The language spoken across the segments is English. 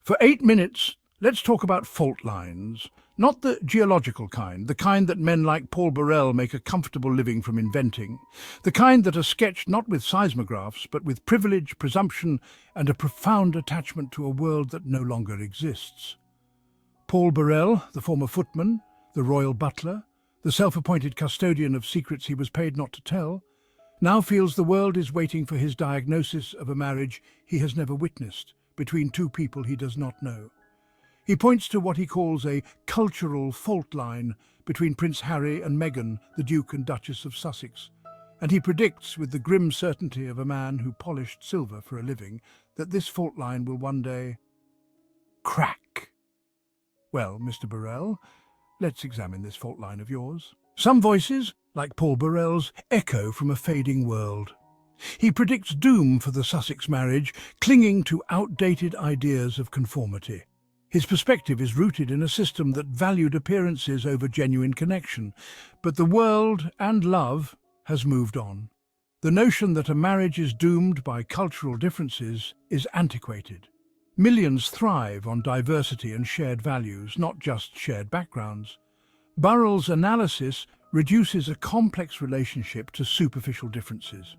For 8 minutes, let's talk about fault lines. Not the geological kind, the kind that men like Paul Burrell make a comfortable living from inventing. The kind that are sketched not with seismographs, but with privilege, presumption, and a profound attachment to a world that no longer exists. Paul Burrell, the former footman, the royal butler, the self-appointed custodian of secrets he was paid not to tell, now feels the world is waiting for his diagnosis of a marriage he has never witnessed between two people he does not know. He points to what he calls a cultural fault line between Prince Harry and Meghan, the Duke and Duchess of Sussex, and he predicts with the grim certainty of a man who polished silver for a living that this fault line will one day crack. Well, Mr. Burrell, let's examine this fault line of yours. Some voices, like Paul Burrell's, echo from a fading world. He predicts doom for the Sussex marriage, clinging to outdated ideas of conformity. His perspective is rooted in a system that valued appearances over genuine connection, but the world and love has moved on. The notion that a marriage is doomed by cultural differences is antiquated. Millions thrive on diversity and shared values, not just shared backgrounds. Burrell's analysis reduces a complex relationship to superficial differences.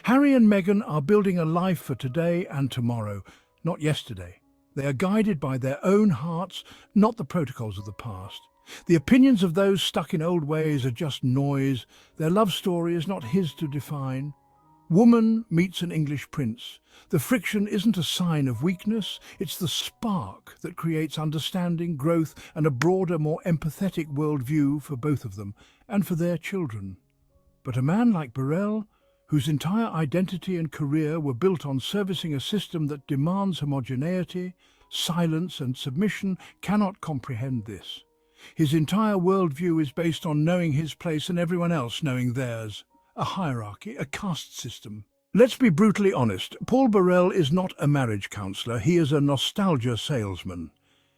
Harry and Meghan are building a life for today and tomorrow, not yesterday. They are guided by their own hearts, not the protocols of the past. The opinions of those stuck in old ways are just noise. Their love story is not his to define. Woman meets an English prince. The friction isn't a sign of weakness, it's the spark that creates understanding, growth, and a broader, more empathetic worldview for both of them, and for their children. But a man like Burrell, whose entire identity and career were built on servicing a system that demands homogeneity, silence, and submission, cannot comprehend this. His entire worldview is based on knowing his place and everyone else knowing theirs. A hierarchy, a caste system. Let's be brutally honest, Paul Burrell is not a marriage counsellor, he is a nostalgia salesman.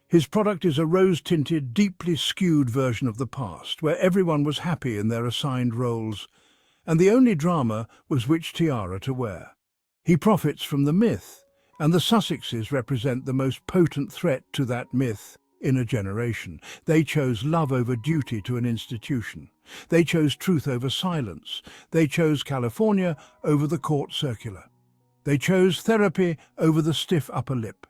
His product is a rose-tinted, deeply skewed version of the past, where everyone was happy in their assigned roles, and the only drama was which tiara to wear. He profits from the myth, and the Sussexes represent the most potent threat to that myth in a generation. They chose love over duty to an institution. They chose truth over silence. They chose California over the court circular. They chose therapy over the stiff upper lip.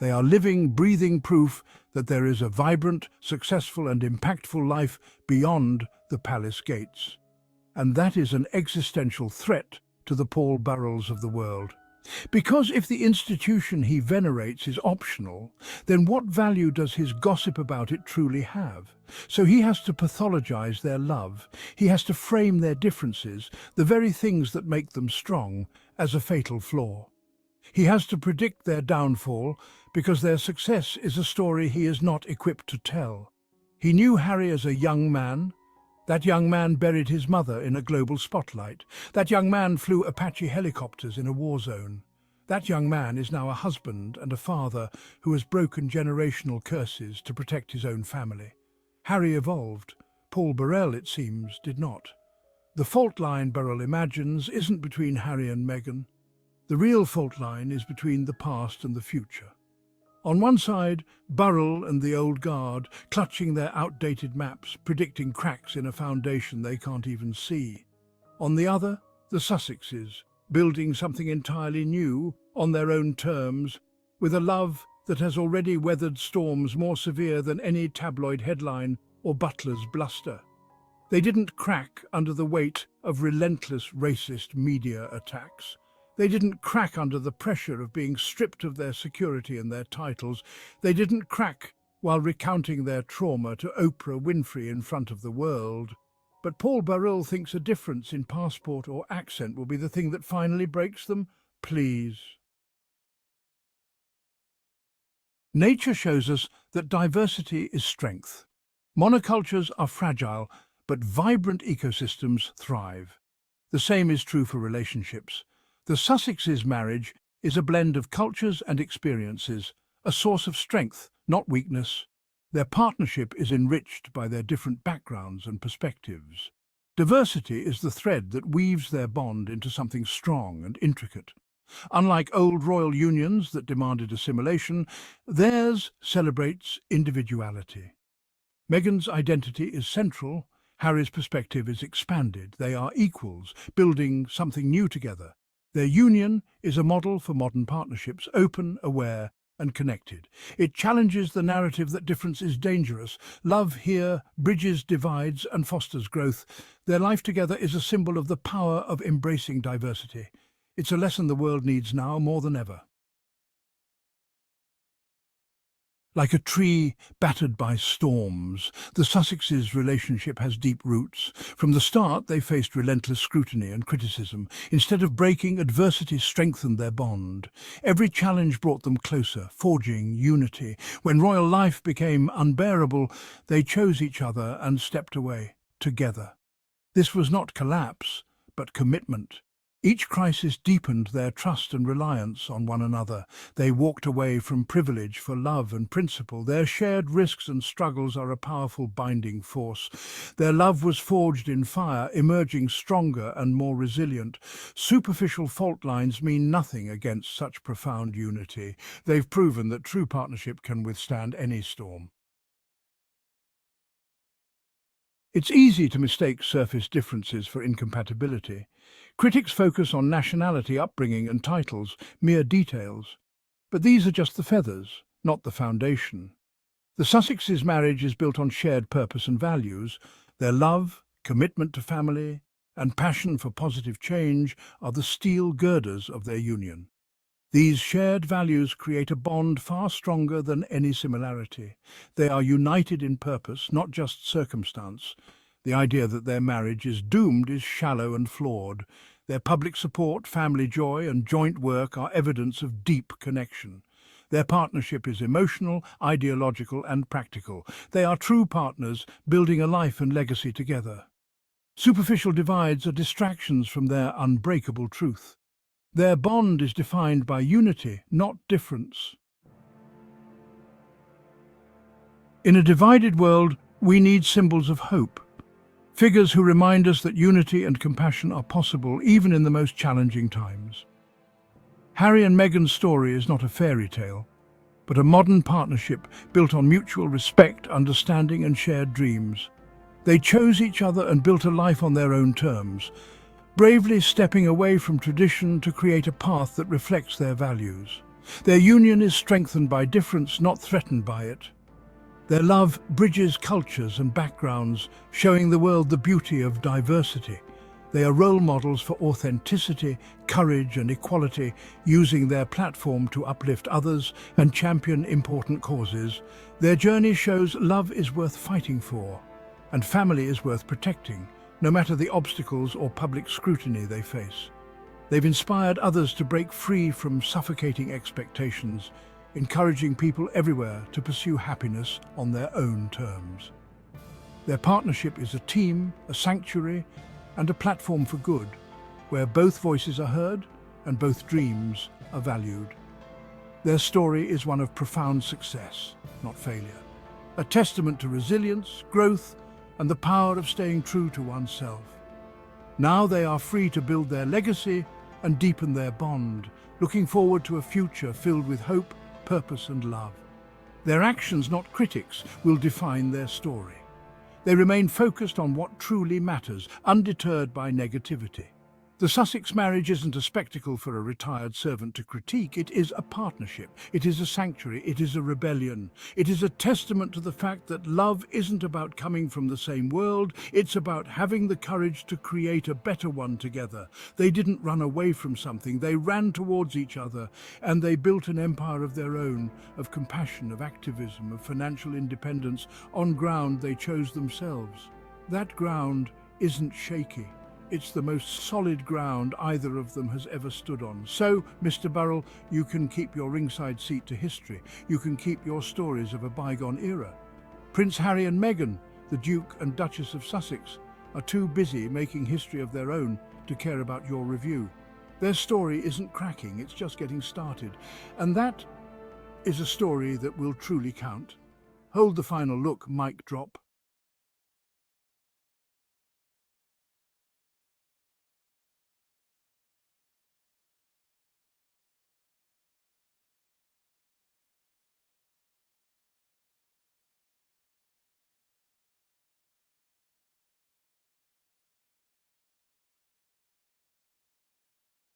They are living, breathing proof that there is a vibrant, successful and impactful life beyond the palace gates. And that is an existential threat to the Paul Burrells of the world. Because if the institution he venerates is optional, then what value does his gossip about it truly have? So he has to pathologize their love. He has to frame their differences, the very things that make them strong, as a fatal flaw. He has to predict their downfall because their success is a story he is not equipped to tell. He knew Harry as a young man. That young man buried his mother in a global spotlight. That young man flew Apache helicopters in a war zone. That young man is now a husband and a father who has broken generational curses to protect his own family. Harry evolved. Paul Burrell, it seems, did not. The fault line Burrell imagines isn't between Harry and Meghan. The real fault line is between the past and the future. On one side, Burrell and the old guard, clutching their outdated maps, predicting cracks in a foundation they can't even see. On the other, the Sussexes, building something entirely new, on their own terms, with a love that has already weathered storms more severe than any tabloid headline or butler's bluster. They didn't crack under the weight of relentless racist media attacks. They didn't crack under the pressure of being stripped of their security and their titles. They didn't crack while recounting their trauma to Oprah Winfrey in front of the world. But Paul Burrell thinks a difference in passport or accent will be the thing that finally breaks them. Please. Nature shows us that diversity is strength. Monocultures are fragile, but vibrant ecosystems thrive. The same is true for relationships. The Sussexes' marriage is a blend of cultures and experiences, a source of strength, not weakness. Their partnership is enriched by their different backgrounds and perspectives. Diversity is the thread that weaves their bond into something strong and intricate. Unlike old royal unions that demanded assimilation, theirs celebrates individuality. Meghan's identity is central, Harry's perspective is expanded. They are equals, building something new together. Their union is a model for modern partnerships, open, aware, and connected. It challenges the narrative that difference is dangerous. Love here bridges divides and fosters growth. Their life together is a symbol of the power of embracing diversity. It's a lesson the world needs now more than ever. Like a tree battered by storms, the Sussexes' relationship has deep roots. From the start, they faced relentless scrutiny and criticism. Instead of breaking, adversity strengthened their bond. Every challenge brought them closer, forging unity. When royal life became unbearable, they chose each other and stepped away, together. This was not collapse, but commitment. Each crisis deepened their trust and reliance on one another. They walked away from privilege for love and principle. Their shared risks and struggles are a powerful binding force. Their love was forged in fire, emerging stronger and more resilient. Superficial fault lines mean nothing against such profound unity. They've proven that true partnership can withstand any storm. It's easy to mistake surface differences for incompatibility. Critics focus on nationality, upbringing and titles, mere details. But these are just the feathers, not the foundation. The Sussexes' marriage is built on shared purpose and values. Their love, commitment to family, and passion for positive change are the steel girders of their union. These shared values create a bond far stronger than any similarity. They are united in purpose, not just circumstance. The idea that their marriage is doomed is shallow and flawed. Their public support, family joy, and joint work are evidence of deep connection. Their partnership is emotional, ideological, and practical. They are true partners, building a life and legacy together. Superficial divides are distractions from their unbreakable truth. Their bond is defined by unity, not difference. In a divided world, we need symbols of hope. Figures who remind us that unity and compassion are possible even in the most challenging times. Harry and Meghan's story is not a fairy tale, but a modern partnership built on mutual respect, understanding and shared dreams. They chose each other and built a life on their own terms, bravely stepping away from tradition to create a path that reflects their values. Their union is strengthened by difference, not threatened by it. Their love bridges cultures and backgrounds, showing the world the beauty of diversity. They are role models for authenticity, courage and equality, using their platform to uplift others and champion important causes. Their journey shows love is worth fighting for, and family is worth protecting, no matter the obstacles or public scrutiny they face. They've inspired others to break free from suffocating expectations, encouraging people everywhere to pursue happiness on their own terms. Their partnership is a team, a sanctuary, and a platform for good, where both voices are heard and both dreams are valued. Their story is one of profound success, not failure, a testament to resilience, growth, and the power of staying true to oneself. Now they are free to build their legacy and deepen their bond, looking forward to a future filled with hope, purpose and love. Their actions, not critics, will define their story. They remain focused on what truly matters, undeterred by negativity. The Sussex marriage isn't a spectacle for a retired servant to critique. It is a partnership. It is a sanctuary. It is a rebellion. It is a testament to the fact that love isn't about coming from the same world. It's about having the courage to create a better one together. They didn't run away from something. They ran towards each other, and they built an empire of their own, of compassion, of activism, of financial independence, on ground they chose themselves. That ground isn't shaky. It's the most solid ground either of them has ever stood on. So, Mr. Burrell, you can keep your ringside seat to history. You can keep your stories of a bygone era. Prince Harry and Meghan, the Duke and Duchess of Sussex, are too busy making history of their own to care about your review. Their story isn't cracking, it's just getting started. And that is a story that will truly count. Hold the final look, mic drop.